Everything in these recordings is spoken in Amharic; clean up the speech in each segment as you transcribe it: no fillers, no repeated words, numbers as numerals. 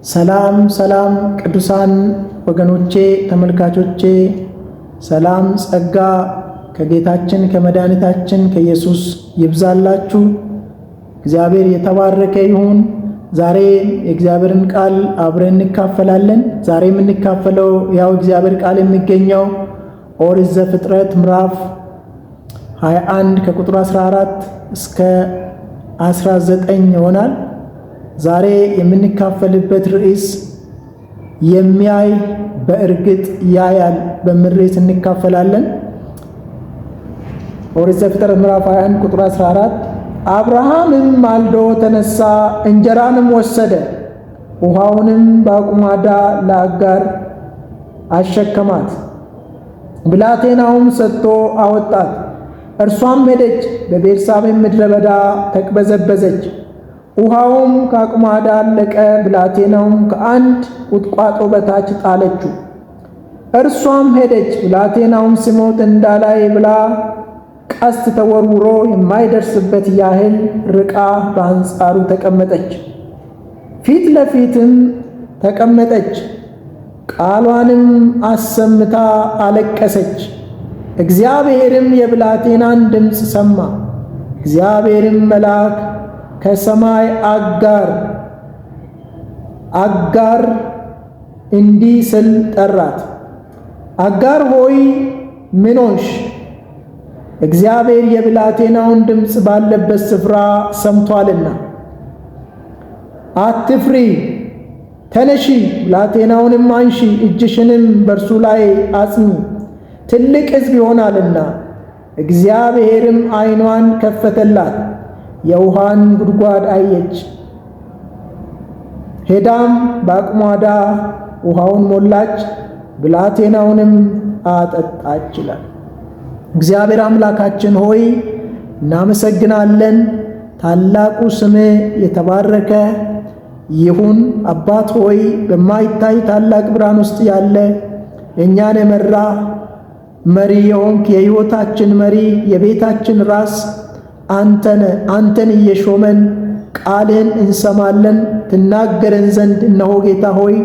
ሰላም ሰላም ቅዱሳን ወገኖቼ ተመልካቾቼ፣ ሰላም ጸጋ ከጌታችን ከመድኃኒታችን ከኢየሱስ ይብዛላችሁ። እግዚአብሔር የተባረከ ይሁን። ዛሬ የእግዚአብሔርን ቃል አብረን እንካፈላለን። ዛሬ የምንካፈለው ያው እግዚአብሔር ቃል የሚገኘው ኦሪት ዘፍጥረት ምዕራፍ 21 ከቁጥር 14 እስከ 19 ይሆናል። ዛሬ የምንካፈልበት ርዕስ የሚያይ በእርግጥ ያያል በሚል ርዕስ እንካፈላለን። ኦሪት ዘፍጥረት ምዕራፍ 21 ቁጥር 14 አብርሃምም ማልዶ ተነሳ፣ እንጀራንም ወሰደ፣ ውሃውንም በአቁማዳ ለአጋር አሸከማት፣ ብላቴናውም ሰጥቶ አወጣት። እርሷም ሄደች፣ በቤርሳቤህ ምድረ በዳ ተቅበዘበዘች። ውሃውም ከአቁማዳ አለቀ፣ ብላቴናውም ከአንድ ቁጥቋጦ በታች ጣለችው። እርሷም ሄደች፣ ብላቴናውም ሲሞት እንዳላይ ብላ ቀስት ተወርውሮ የማይደርስበት ያህል ርቃ በአንጻሩ ተቀመጠች። ፊት ለፊትም ተቀመጠች፣ ቃሏንም አሰምታ አለቀሰች። እግዚአብሔርም የብላቴናን ድምፅ ሰማ። እግዚአብሔርም መልአክ ከሰማይ አጋር እንዲህ ስል ጠራት፣ አጋር ሆይ ምን ሆንሽ? እግዚአብሔር የብላቴናውን ድምፅ ባለበት ስፍራ ሰምቷልና። አትፍሪ፣ ተነሺ፣ ብላቴናውንም አንሺ፣ እጅሽንም በእርሱ ላይ አጽኚ፣ ትልቅ ሕዝብ ይሆናልና። እግዚአብሔርም ዓይኗን ከፈተላት፣ የውሃን ጉድጓድ አየች። ሄዳም በአቁማዳ ውሃውን ሞላች፣ ብላቴናውንም አጠጣች ይላል። እግዚአብሔር አምላካችን ሆይ እናመሰግናለን። ታላቁ ስምህ የተባረከ ይሁን። አባት ሆይ በማይታይ ታላቅ ብርሃን ውስጥ ያለ እኛን የመራ መሪ የሆንክ የሕይወታችን መሪ የቤታችን ራስ አንተን እየሾመን ቃልህን እንሰማለን ትናገረን ዘንድ እነሆ ጌታ ሆይ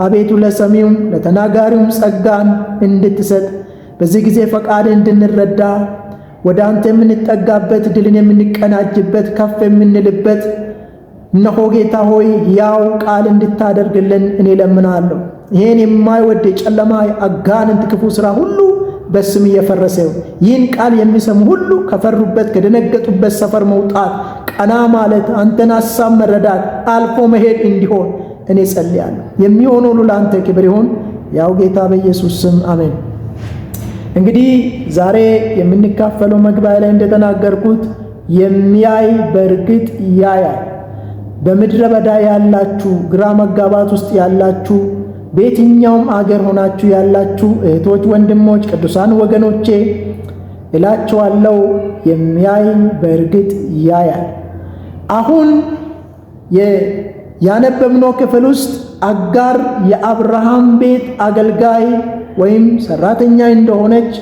አቤቱ ለሰሚውም ለተናጋሪውም ጸጋን እንድትሰጥ በዚህ ጊዜ ፈቃድህን እንድንረዳ ወደ አንተ የምንጠጋበት ድልን የምንቀናጅበት ከፍ የምንልበት እነሆ ጌታ ሆይ ያው ቃል እንድታደርግልን እኔ ለምናለሁ። ይሄን የማይወድ የጨለማ አጋንንት ክፉ ሥራ ሁሉ በስም እየፈረሰው ይህን ቃል የሚሰሙ ሁሉ ከፈሩበት ከደነገጡበት ሰፈር መውጣት ቀና ማለት አንተን ሐሳብ መረዳት አልፎ መሄድ እንዲሆን እኔ ጸልያለሁ። የሚሆነው ሁሉ ለአንተ ክብር ይሁን፣ ያው ጌታ በኢየሱስ ስም አሜን። እንግዲህ ዛሬ የምንካፈለው መግቢያ ላይ እንደተናገርኩት የሚያይ በእርግጥ ያያል። በምድረ በዳ ያላችሁ፣ ግራ መጋባት ውስጥ ያላችሁ፣ በየትኛውም አገር ሆናችሁ ያላችሁ እህቶች፣ ወንድሞች፣ ቅዱሳን ወገኖቼ እላችኋለሁ የሚያይ በእርግጥ ያያል። አሁን ያነበብነው ክፍል ውስጥ አጋር የአብርሃም ቤት አገልጋይ ወይም ሰራተኛ እንደሆነች፣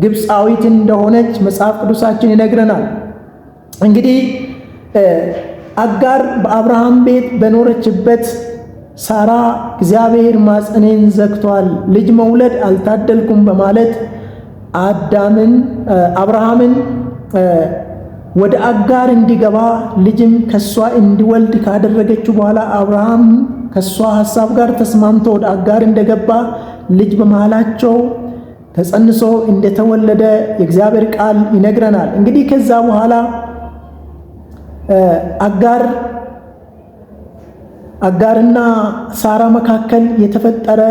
ግብፃዊት እንደሆነች መጽሐፍ ቅዱሳችን ይነግረናል። እንግዲህ አጋር በአብርሃም ቤት በኖረችበት ሳራ እግዚአብሔር ማፀኔን ዘግቷል፣ ልጅ መውለድ አልታደልኩም በማለት አብርሃምን ወደ አጋር እንዲገባ ልጅም ከሷ እንዲወልድ ካደረገችው በኋላ አብርሃም ከሷ ሐሳብ ጋር ተስማምቶ ወደ አጋር እንደገባ ልጅ በመሃላቸው ተጸንሶ እንደተወለደ የእግዚአብሔር ቃል ይነግረናል። እንግዲህ ከዛ በኋላ አጋርና ሳራ መካከል የተፈጠረ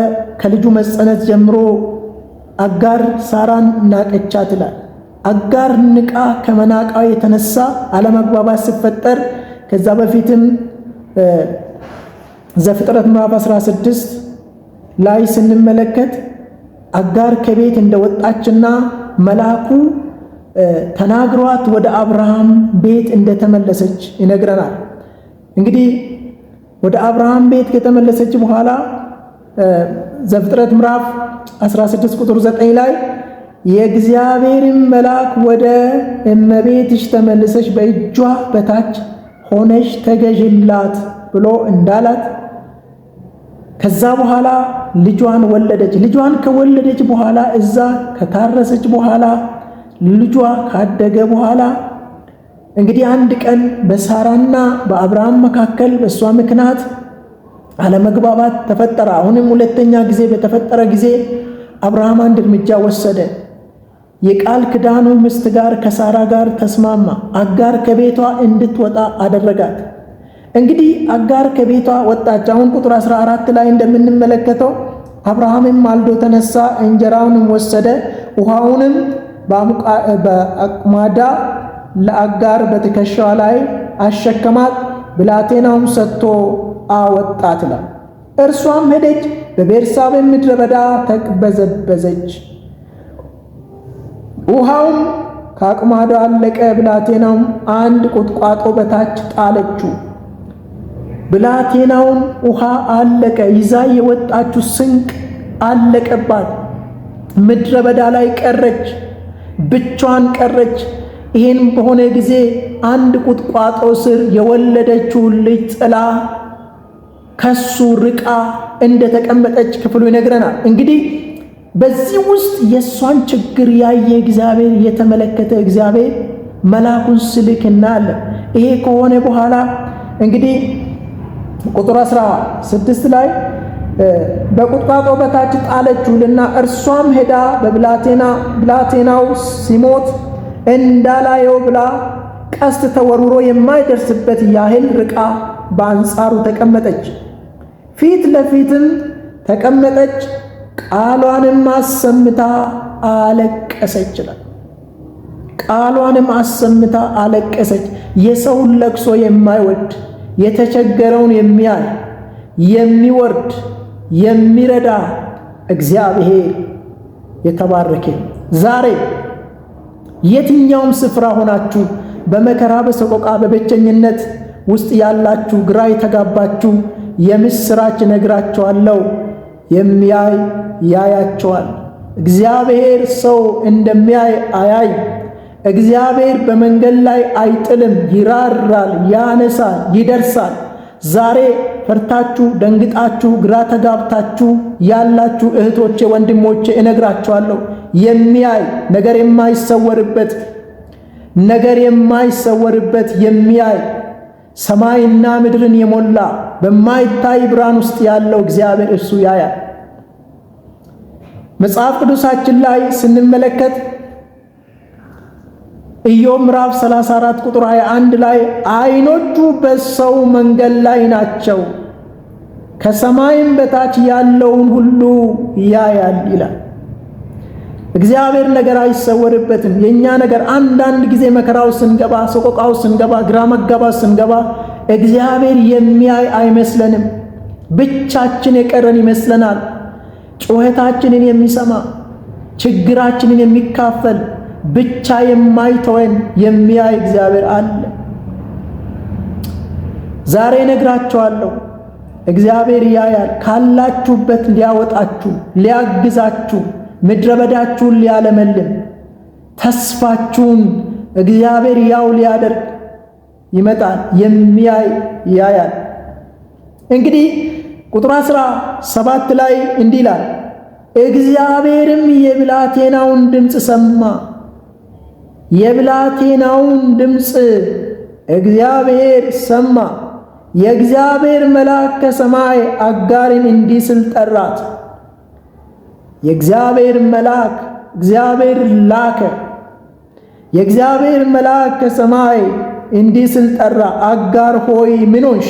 ከልጁ መጸነስ ጀምሮ አጋር ሳራን ናቀቻት ይላል። አጋር ንቃ ከመናቃ የተነሳ አለመግባባት ሲፈጠር ከዛ በፊትም ዘፍጥረት ምዕራፍ 16 ላይ ስንመለከት አጋር ከቤት እንደወጣችና መልአኩ ተናግሯት ወደ አብርሃም ቤት እንደተመለሰች ይነግረናል። እንግዲህ ወደ አብርሃም ቤት ከተመለሰች በኋላ ዘፍጥረት ምዕራፍ 16 ቁጥር 9 ላይ የእግዚአብሔርን መልአክ ወደ እመቤትሽ ተመልሰሽ በእጇ በታች ሆነሽ ተገዥላት ብሎ እንዳላት ከዛ በኋላ ልጇን ወለደች። ልጇን ከወለደች በኋላ እዛ ከታረሰች በኋላ ልጇ ካደገ በኋላ እንግዲህ አንድ ቀን በሳራና በአብርሃም መካከል በእሷ ምክንያት አለመግባባት ተፈጠረ። አሁንም ሁለተኛ ጊዜ በተፈጠረ ጊዜ አብርሃም አንድ እርምጃ ወሰደ። የቃል ኪዳኑ ሚስት ጋር ከሳራ ጋር ተስማማ። አጋር ከቤቷ እንድትወጣ አደረጋት። እንግዲህ አጋር ከቤቷ ወጣች። አሁን ቁጥር 14 ላይ እንደምንመለከተው አብርሃምም ማልዶ ተነሳ፣ እንጀራውንም ወሰደ፣ ውሃውንም በአቁማዳ ለአጋር በትከሻዋ ላይ አሸከማት፣ ብላቴናውም ሰጥቶ አወጣት ይላል። እርሷም ሄደች፣ በቤርሳቤ ምድረ በዳ ተቅበዘበዘች። ውሃውም ከአቁማዳ አለቀ። ብላቴናውም አንድ ቁጥቋጦ በታች ጣለችው። ብላቴናውም ውሃ አለቀ፣ ይዛ የወጣችው ስንቅ አለቀባት። ምድረ በዳ ላይ ቀረች፣ ብቻዋን ቀረች። ይህን በሆነ ጊዜ አንድ ቁጥቋጦ ስር የወለደችውን ልጅ ጥላ ከሱ ርቃ እንደተቀመጠች ክፍሉ ይነግረናል። እንግዲህ በዚህ ውስጥ የእሷን ችግር ያየ እግዚአብሔር የተመለከተ እግዚአብሔር መልአኩን ሲልክ እናያለን። ይሄ ከሆነ በኋላ እንግዲህ ቁጥር 16 ላይ በቁጥቋጦ በታች ጣለችውልና እርሷም ሄዳ ብላቴናው ሲሞት እንዳላየው ብላ ቀስት ተወርውሮ የማይደርስበት ያህል ርቃ በአንጻሩ ተቀመጠች። ፊት ለፊትም ተቀመጠች፣ ቃሏንም አሰምታ አለቀሰች። ቃሏንም አሰምታ አለቀሰች። የሰውን ለቅሶ የማይወድ የተቸገረውን የሚያይ የሚወርድ የሚረዳ እግዚአብሔር የተባረከ። ዛሬ የትኛውም ስፍራ ሆናችሁ በመከራ በሰቆቃ በብቸኝነት ውስጥ ያላችሁ ግራ የተጋባችሁ የምስራች ነግራችኋለሁ። የሚያይ ያያቸዋል። እግዚአብሔር ሰው እንደሚያይ አያይ። እግዚአብሔር በመንገድ ላይ አይጥልም፣ ይራራል፣ ያነሳል፣ ይደርሳል። ዛሬ ፈርታችሁ ደንግጣችሁ ግራ ተጋብታችሁ ያላችሁ እህቶቼ ወንድሞቼ እነግራችኋለሁ፣ የሚያይ ነገር የማይሰወርበት የሚያይ ሰማይና ምድርን የሞላ በማይታይ ብርሃን ውስጥ ያለው እግዚአብሔር እርሱ ያያል። መጽሐፍ ቅዱሳችን ላይ ስንመለከት ኢዮብ ምዕራፍ 34 ቁጥር 21 ላይ ዓይኖቹ በሰው መንገድ ላይ ናቸው፣ ከሰማይም በታች ያለውን ሁሉ ያያል ይላል። እግዚአብሔር ነገር አይሰወርበትም። የኛ ነገር አንዳንድ ጊዜ መከራው ስንገባ፣ ሰቆቃው ስንገባ፣ ግራ መጋባት ስንገባ እግዚአብሔር የሚያይ አይመስለንም። ብቻችን የቀረን ይመስለናል። ጩኸታችንን የሚሰማ ችግራችንን የሚካፈል ብቻ የማይተወን የሚያይ እግዚአብሔር አለ። ዛሬ ነግራችኋለሁ፣ እግዚአብሔር ያያል። ካላችሁበት ሊያወጣችሁ፣ ሊያግዛችሁ፣ ምድረ በዳችሁን ሊያለመልም፣ ተስፋችሁን እግዚአብሔር ያው ሊያደርግ ይመጣል። የሚያይ ያያል። እንግዲህ ቁጥር 17 ላይ እንዲህ ይላል፣ እግዚአብሔርም የብላቴናውን ድምፅ ሰማ። የብላቴናውን ድምፅ እግዚአብሔር ሰማ። የእግዚአብሔር መልአክ ከሰማይ አጋርን እንዲህ ሲል ጠራት። የእግዚአብሔር መልአክ እግዚአብሔር ላከ። የእግዚአብሔር መልአክ ከሰማይ እንዲህ ሲል ጠራ፣ አጋር ሆይ ምን ሆንሽ?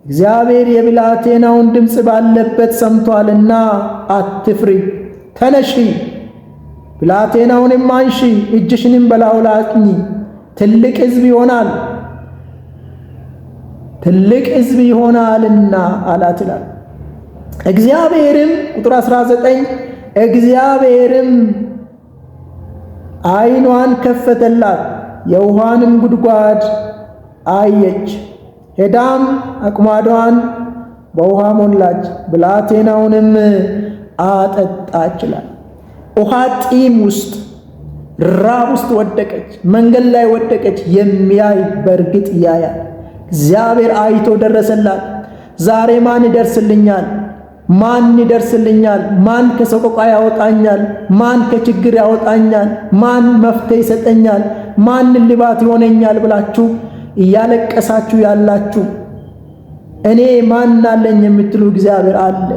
እግዚአብሔር የብላቴናውን ድምፅ ባለበት ሰምቷልና አትፍሪ፣ ተነሺ፣ ብላቴናውንም አንሺ፣ እጅሽንም በላዩ ላይ አጽኚ፣ ትልቅ ሕዝብ ይሆናልና አላት ይላል። እግዚአብሔርም ቁጥር 19 እግዚአብሔርም ዓይኗን ከፈተላት፣ የውሃንም ጉድጓድ አየች። ሄዳም አቁማዳዋን በውሃ ሞላች፣ ብላቴናውንም አጠጣች ይላል። ውሃ ጢም ውስጥ ራብ ውስጥ ወደቀች፣ መንገድ ላይ ወደቀች። የሚያይ በእርግጥ ያያል። እግዚአብሔር አይቶ ደረሰላት። ዛሬ ማን ይደርስልኛል? ማን ይደርስልኛል? ማን ከሰቆቃ ያወጣኛል? ማን ከችግር ያወጣኛል? ማን መፍትሄ ይሰጠኛል? ማን ልባት ይሆነኛል ብላችሁ እያለቀሳችሁ ያላችሁ እኔ ማን አለኝ የምትሉ እግዚአብሔር አለ።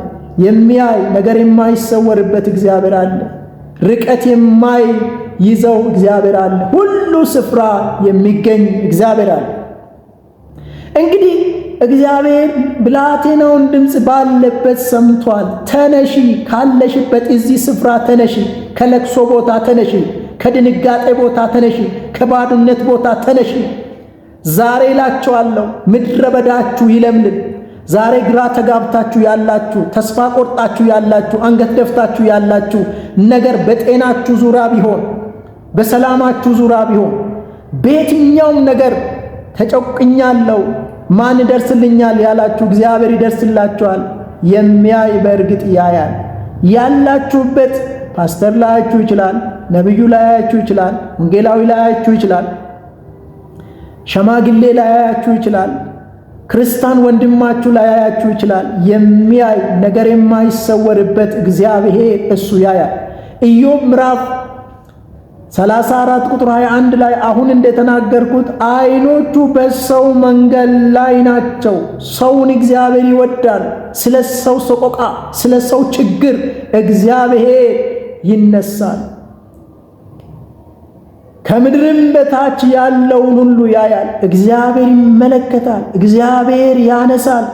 የሚያይ ነገር የማይሰወርበት እግዚአብሔር አለ። ርቀት የማይይዘው እግዚአብሔር አለ። ሁሉ ስፍራ የሚገኝ እግዚአብሔር አለ። እንግዲህ እግዚአብሔር ብላቴናውን ድምፅ ባለበት ሰምቷል። ተነሺ፣ ካለሽበት እዚህ ስፍራ ተነሺ፣ ከለቅሶ ቦታ ተነሺ፣ ከድንጋጤ ቦታ ተነሺ፣ ከባዶነት ቦታ ተነሺ። ዛሬ እላችኋለሁ ምድረ በዳችሁ ይለምልም። ዛሬ ግራ ተጋብታችሁ ያላችሁ፣ ተስፋ ቆርጣችሁ ያላችሁ፣ አንገት ደፍታችሁ ያላችሁ ነገር በጤናችሁ ዙሪያ ቢሆን፣ በሰላማችሁ ዙሪያ ቢሆን፣ በየትኛውም ነገር ተጨቁኛለሁ ማን ይደርስልኛል ያላችሁ እግዚአብሔር ይደርስላችኋል። የሚያይ በእርግጥ ያያል። ያላችሁበት ፓስተር ላያችሁ ይችላል፣ ነብዩ ላያችሁ ይችላል፣ ወንጌላዊ ላያችሁ ይችላል፣ ሸማግሌ ላያችሁ ይችላል፣ ክርስቲያን ወንድማችሁ ላያችሁ ይችላል። የሚያይ ነገር የማይሰወርበት እግዚአብሔር እሱ ያያል። ኢዮብ ምዕራፍ 34 ቁጥር 21 ላይ አሁን እንደተናገርኩት ዓይኖቹ በሰው መንገድ ላይ ናቸው። ሰውን እግዚአብሔር ይወዳል። ስለ ሰው ሰቆቃ፣ ስለ ሰው ችግር እግዚአብሔር ይነሳል። ከምድርም በታች ያለውን ሁሉ ያያል። እግዚአብሔር ይመለከታል። እግዚአብሔር ያነሳል።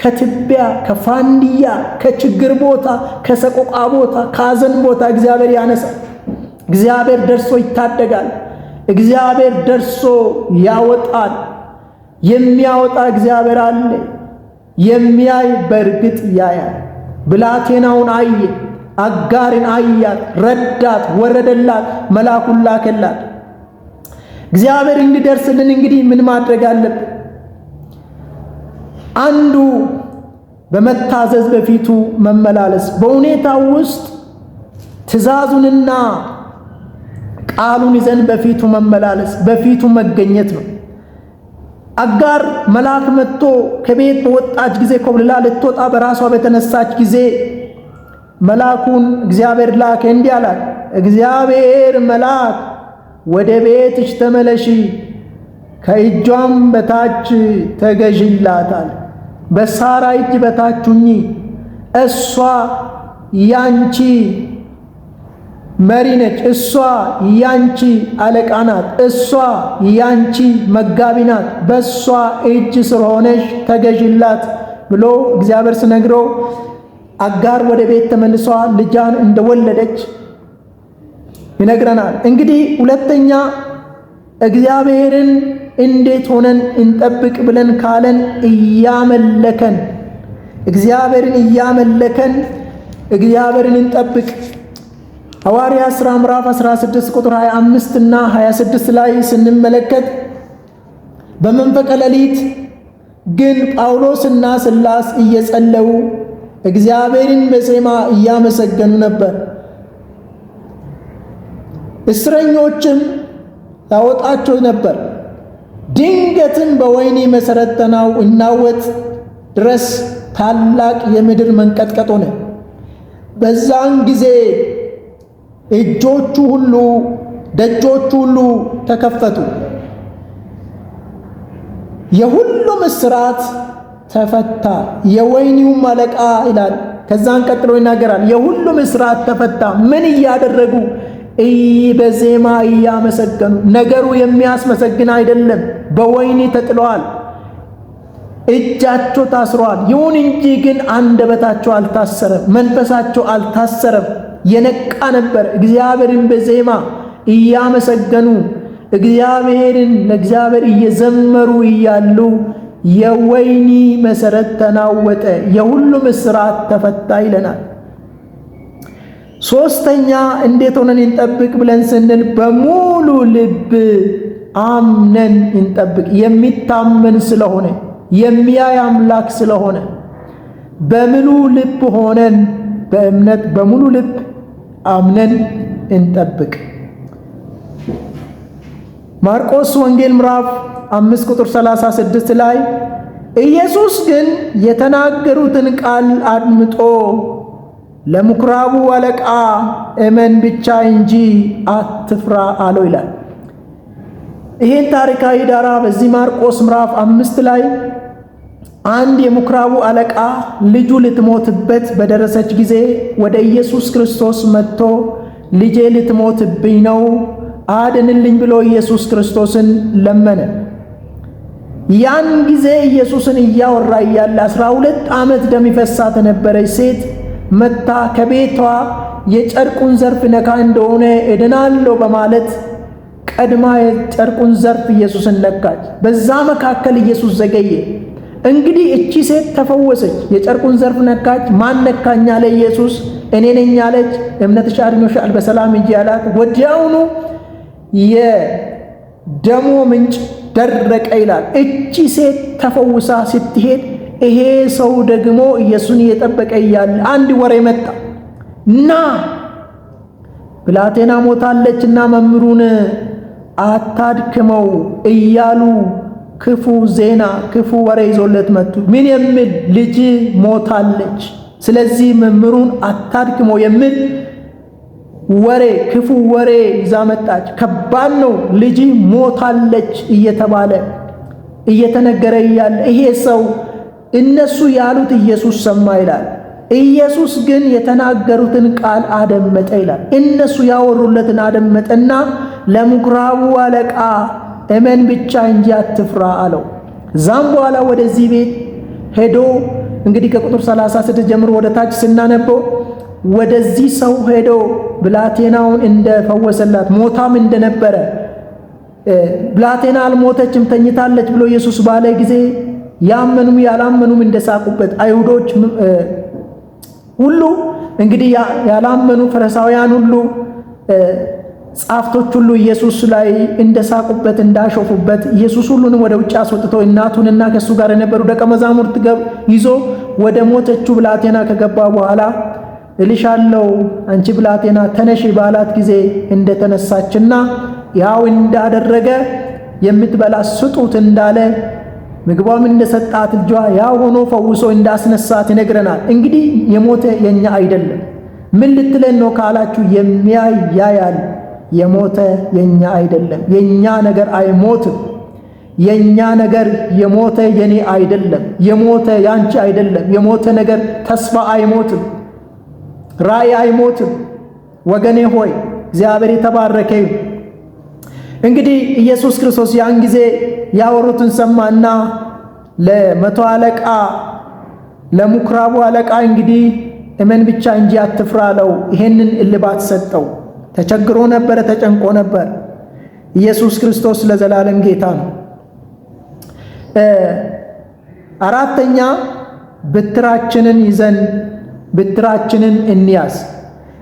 ከትቢያ፣ ከፋንድያ፣ ከችግር ቦታ፣ ከሰቆቃ ቦታ፣ ከሐዘን ቦታ እግዚአብሔር ያነሳል። እግዚአብሔር ደርሶ ይታደጋል። እግዚአብሔር ደርሶ ያወጣል። የሚያወጣ እግዚአብሔር አለ። የሚያይ በእርግጥ ያያል። ብላቴናውን አየ፣ አጋርን አያት፣ ረዳት፣ ወረደላት፣ መልአኩን ላከላት። እግዚአብሔር እንዲደርስልን እንግዲህ ምን ማድረግ አለብን? አንዱ በመታዘዝ በፊቱ መመላለስ፣ በሁኔታው ውስጥ ትእዛዙንና ቃሉን ይዘን በፊቱ መመላለስ፣ በፊቱ መገኘት ነው። አጋር መልአክ መጥቶ ከቤት በወጣች ጊዜ ኮብልላ ልትወጣ በራሷ በተነሳች ጊዜ መልአኩን እግዚአብሔር ላከ። እንዲህ አላት፣ እግዚአብሔር መልአክ ወደ ቤትሽ ተመለሺ፣ ከእጇም በታች ተገዥላታል። በሳራ እጅ በታች ሁኚ፣ እሷ ያንቺ መሪ ነች፣ እሷ ያንቺ አለቃ ናት፣ እሷ ያንቺ መጋቢ ናት፣ በእሷ እጅ ስር ሆነሽ ተገዥላት ብሎ እግዚአብሔር ሲነግረው አጋር ወደ ቤት ተመልሷ ልጇን እንደወለደች ይነግረናል። እንግዲህ ሁለተኛ እግዚአብሔርን እንዴት ሆነን እንጠብቅ ብለን ካለን እያመለከን፣ እግዚአብሔርን እያመለከን እግዚአብሔርን እንጠብቅ። ሐዋርያት ሥራ ምዕራፍ 16 ቁጥር 25 እና 26 ላይ ስንመለከት በመንፈቀ ሌሊት ግን ጳውሎስና ሲላስ እየጸለዩ እግዚአብሔርን በዜማ እያመሰገኑ ነበር። እስረኞችም ያወጣቸው ነበር። ድንገትም በወህኒ መሠረት ተናወጥ ድረስ ታላቅ የምድር መንቀጥቀጥ ሆነ። በዛን ጊዜ ደጆቹ ሁሉ ተከፈቱ፣ የሁሉም እስራት ተፈታ። የወህኒውም አለቃ ይላል፣ ከዛን ቀጥሎ ይናገራል፣ የሁሉም እስራት ተፈታ። ምን እያደረጉ? በዜማ እያመሰገኑ። ነገሩ የሚያስመሰግን አይደለም። በወህኒ ተጥለዋል፣ እጃቸው ታስረዋል። ይሁን እንጂ ግን አንደበታቸው አልታሰረም፣ መንፈሳቸው አልታሰረም። የነቃ ነበር። እግዚአብሔርን በዜማ እያመሰገኑ እግዚአብሔርን ለእግዚአብሔር እየዘመሩ እያሉ የወህኒ መሠረት ተናወጠ፣ የሁሉም እስራት ተፈታ ይለናል። ሶስተኛ እንዴት ሆነን እንጠብቅ ብለን ስንል በሙሉ ልብ አምነን እንጠብቅ። የሚታመን ስለሆነ፣ የሚያይ አምላክ ስለሆነ በሙሉ ልብ ሆነን በእምነት በሙሉ ልብ አምነን እንጠብቅ። ማርቆስ ወንጌል ምዕራፍ 5 ቁጥር 36 ላይ ኢየሱስ ግን የተናገሩትን ቃል አድምጦ ለምኵራቡ አለቃ እመን ብቻ እንጂ አትፍራ አለው ይላል። ይህን ታሪካዊ ዳራ በዚህ ማርቆስ ምዕራፍ 5 ላይ አንድ የምኵራቡ አለቃ ልጁ ልትሞትበት በደረሰች ጊዜ ወደ ኢየሱስ ክርስቶስ መጥቶ ልጄ ልትሞትብኝ ነው አድንልኝ ብሎ ኢየሱስ ክርስቶስን ለመነ። ያን ጊዜ ኢየሱስን እያወራ እያለ 12 ዓመት ደም ይፈሳት የነበረች ሴት መታ ከቤቷ የጨርቁን ዘርፍ ነካ እንደሆነ እድናለሁ በማለት ቀድማ የጨርቁን ዘርፍ ኢየሱስን ነካች። በዛ መካከል ኢየሱስ ዘገየ። እንግዲህ እቺ ሴት ተፈወሰች፣ የጨርቁን ዘርፍ ነካች። ማን ነካኝ አለ ኢየሱስ። እኔ ነኝ አለች። እምነትሽ አድኖሻል፣ በሰላም ሂጂ አላት። ወዲያውኑ የደሙ ምንጭ ደረቀ ይላል። እቺ ሴት ተፈውሳ ስትሄድ ይሄ ሰው ደግሞ ኢየሱስን እየጠበቀ እያለ አንድ ወሬ መጣ እና ብላቴና ሞታለችና መምህሩን አታድክመው እያሉ ክፉ ዜና ክፉ ወሬ ይዞለት መጡ። ምን የሚል? ልጅ ሞታለች፣ ስለዚህ መምህሩን አታድክመው የሚል ወሬ ክፉ ወሬ ይዛ መጣች። ከባድ ነው። ልጅ ሞታለች እየተባለ እየተነገረ እያለ ይሄ ሰው እነሱ ያሉት ኢየሱስ ሰማ ይላል። ኢየሱስ ግን የተናገሩትን ቃል አደመጠ ይላል። እነሱ ያወሩለትን አደመጠና ለምኵራቡ አለቃ እመን ብቻ እንጂ አትፍራ አለው። ዛም በኋላ ወደዚህ ቤት ሄዶ እንግዲህ ከቁጥር 36 ጀምሮ ወደ ታች ስናነበው ወደዚህ ሰው ሄዶ ብላቴናውን እንደፈወሰላት ሞታም እንደነበረ ብላቴና አልሞተችም ተኝታለች ብሎ ኢየሱስ ባለ ጊዜ ያመኑም ያላመኑም እንደሳቁበት አይሁዶች ሁሉ እንግዲህ ያላመኑ ፈሪሳውያን ሁሉ ጻፍቶች ሁሉ ኢየሱስ ላይ እንደሳቁበት እንዳሾፉበት ኢየሱስ ሁሉንም ወደ ውጭ አስወጥቶ እናቱንና ከሱ ጋር የነበሩ ደቀ መዛሙርት ይዞ ወደ ሞተችው ብላቴና ከገባ በኋላ እልሻለሁ አንቺ ብላቴና ተነሺ ባላት ጊዜ እንደተነሳችና ያው እንዳደረገ የምትበላ ስጡት እንዳለ ምግቧም እንደሰጣት ልጇ ያው ሆኖ ፈውሶ እንዳስነሳት ይነግረናል። እንግዲህ የሞተ የኛ አይደለም። ምን ልትለን ነው ካላችሁ የሚያይ ያያል። የሞተ የኛ አይደለም። የኛ ነገር አይሞትም። የኛ ነገር የሞተ የኔ አይደለም። የሞተ ያንቺ አይደለም። የሞተ ነገር ተስፋ አይሞትም። ራእይ አይሞትም። ወገኔ ሆይ እግዚአብሔር የተባረከ ይሁን። እንግዲህ ኢየሱስ ክርስቶስ ያን ጊዜ ያወሩትን ሰማና ለመቶ አለቃ ለምኵራቡ አለቃ እንግዲህ እመን ብቻ እንጂ አትፍራ አለው። ይሄንን እልባት ሰጠው። ተቸግሮ ነበረ፣ ተጨንቆ ነበር። ኢየሱስ ክርስቶስ ለዘላለም ጌታ ነው። አራተኛ ብትራችንን ይዘን ብትራችንን እንያዝ።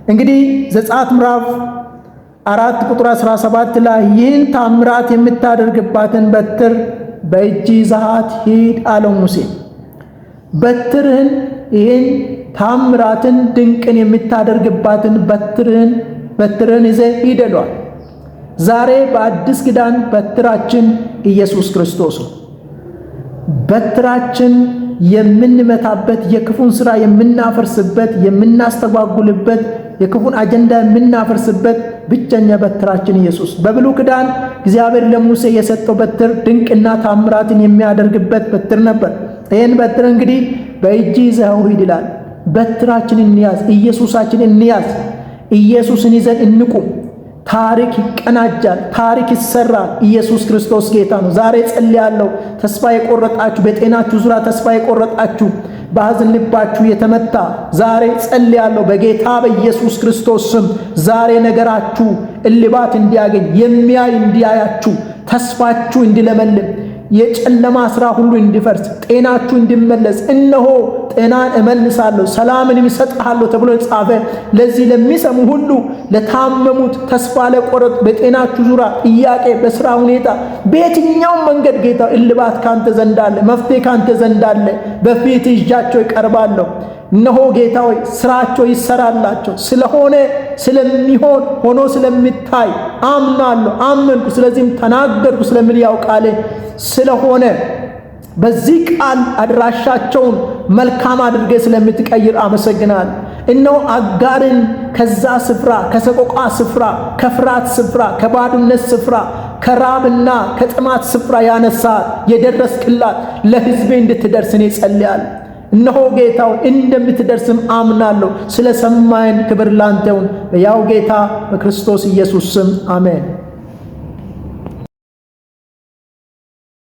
እንግዲህ ዘጸአት ምዕራፍ 4 ቁጥር 17 ላይ ይህን ታምራት የምታደርግባትን በትር በእጅ ይዘሃት ሂድ አለው ሙሴ። በትርህን ይህን ታምራትን ድንቅን የምታደርግባትን በትርህን ይዘህ ሂድ አለው። ዛሬ በአዲስ ኪዳን በትራችን ኢየሱስ ክርስቶስ ነው። በትራችን የምንመታበት፣ የክፉን ሥራ የምናፈርስበት፣ የምናስተጓጉልበት፣ የክፉን አጀንዳ የምናፈርስበት ብቸኛ በትራችን ኢየሱስ። በብሉይ ኪዳን እግዚአብሔር ለሙሴ የሰጠው በትር ድንቅና ታምራትን የሚያደርግበት በትር ነበር። ይህን በትር እንግዲህ በእጅ ይዘኸው ሂድ ይላል። በትራችን እንያዝ፣ ኢየሱሳችን እንያዝ። ኢየሱስን ይዘን እንቁም። ታሪክ ይቀናጃል፣ ታሪክ ይሰራል። ኢየሱስ ክርስቶስ ጌታ ነው። ዛሬ ጸልያለሁ። ተስፋ የቆረጣችሁ፣ በጤናችሁ ዙሪያ ተስፋ የቆረጣችሁ፣ በሐዘን ልባችሁ የተመታ ዛሬ ጸልያለሁ በጌታ በኢየሱስ ክርስቶስ ስም። ዛሬ ነገራችሁ እልባት እንዲያገኝ፣ የሚያይ እንዲያያችሁ፣ ተስፋችሁ እንዲለመልም፣ የጨለማ ሥራ ሁሉ እንዲፈርስ፣ ጤናችሁ እንዲመለስ፣ እነሆ ጤናን እመልሳለሁ ሰላምን እሰጥሃለሁ ተብሎ የተጻፈ ለዚህ ለሚሰሙ ሁሉ፣ ለታመሙት፣ ተስፋ ለቆረጡ፣ በጤናችሁ ዙሪያ ጥያቄ፣ በሥራ ሁኔታ፣ በየትኛውም መንገድ ጌታ እልባት ካንተ ዘንድ አለ፣ መፍትሄ ካንተ ዘንድ አለ። በፊት ይዣቸው ይቀርባለሁ። እነሆ ጌታ ሆይ ሥራቸው ይሰራላቸው ስለሆነ ስለሚሆን ሆኖ ስለሚታይ አምናለሁ፣ አመንኩ፣ ስለዚህም ተናገርኩ ስለሚል ያውቃል ስለሆነ በዚህ ቃል አድራሻቸውን መልካም አድርገ ስለምትቀይር አመሰግናል። እነሆ አጋርን ከዛ ስፍራ፣ ከሰቆቃ ስፍራ፣ ከፍርሃት ስፍራ፣ ከባዶነት ስፍራ፣ ከራብና ከጥማት ስፍራ ያነሳት የደረስክላት ለሕዝቤ እንድትደርስ እኔ ጸልያለሁ። እነሆ ጌታው እንደምትደርስም አምናለሁ። ስለ ሰማይን ክብር ላንተ ይሁን። በያው ጌታ በክርስቶስ ኢየሱስ ስም አሜን።